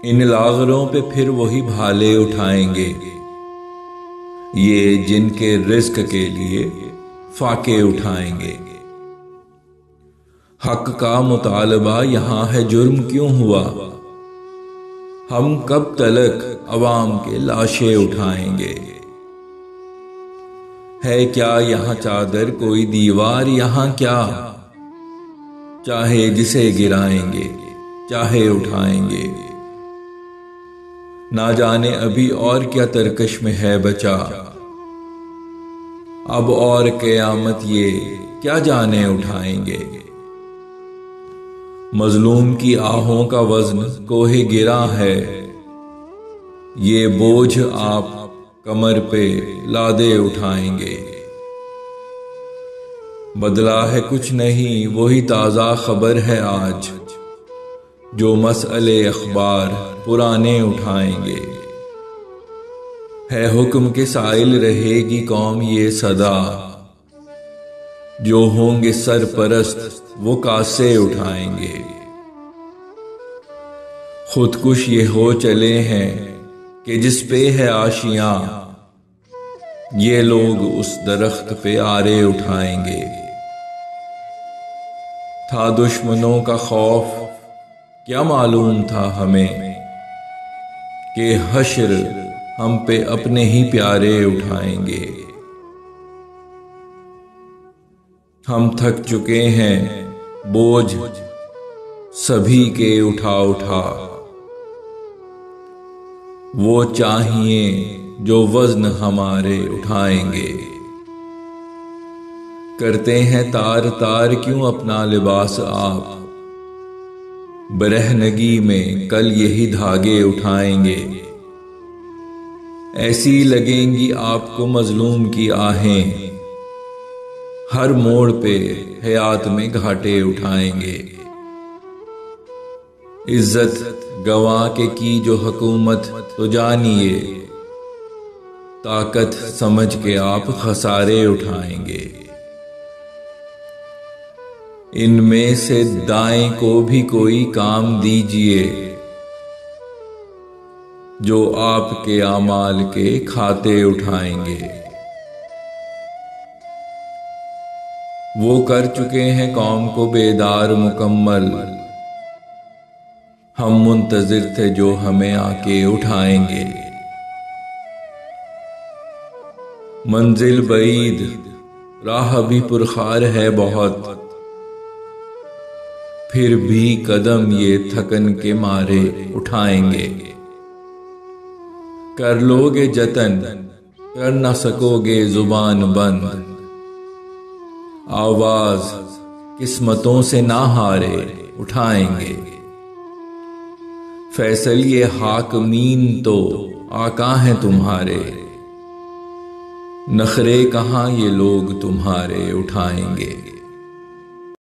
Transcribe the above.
इन लाग़रों पे फिर वही भाले उठाएंगे, ये जिनके रिज़्क़ के लिए फाके उठाएंगे। हक का मुतालबा यहाँ है जुर्म क्यों हुआ, हम कब तलक अवाम के लाशें उठाएंगे। है क्या यहाँ चादर कोई दीवार यहाँ क्या, चाहे जिसे गिराएंगे चाहे उठाएंगे। ना जाने अभी और क्या तरकश में है बचा, अब और क़यामत ये क्या जाने उठाएंगे। मजलूम की आहों का वज़न कोहे गिरा है, ये बोझ आप कमर पे लादे उठाएंगे। बदला है कुछ नहीं वही ताज़ा खबर है आज, जो मसअले अखबार पुराने उठाएंगे। है हुक्म के साइल रहेगी कौम ये सदा, जो होंगे सरपरस्त वो कासे उठाएंगे। खुदकुश ये हो चले हैं कि जिस पे है आशियां, ये लोग उस दरख्त पे आरे उठाएंगे। था दुश्मनों का खौफ क्या मालूम था हमें, कि हश्र हम पे अपने ही प्यारे उठाएंगे। हम थक चुके हैं बोझ सभी के उठा उठा, वो चाहिए जो वज़न हमारे उठाएंगे। करते हैं तार तार क्यों अपना लिबास आप, बरहनगी में कल यही धागे उठाएंगे। ऐसी लगेंगी आपको मजलूम की आहें, हर मोड़ पे हयात में घाटे उठाएंगे। इज्जत गंवा के की जो हुकूमत तो जानिए, ताकत समझ के आप खसारे उठाएंगे। इनमें से दाएं को भी कोई काम दीजिए, जो आपके आमाल के खाते उठाएंगे। वो कर चुके हैं कौम को बेदार मुकम्मल, हम मुंतजिर थे जो हमें आके उठाएंगे। मंजिल बईद राह भी पुरखार है बहुत, फिर भी कदम ये थकन के मारे उठाएंगे। कर लोगे जतन कर न सकोगे जुबान बंद, आवाज किस्मतों से ना हारे उठाएंगे। फैसल ये हाकमीन तो आका हैं तुम्हारे, नखरे कहाँ ये लोग तुम्हारे उठाएंगे।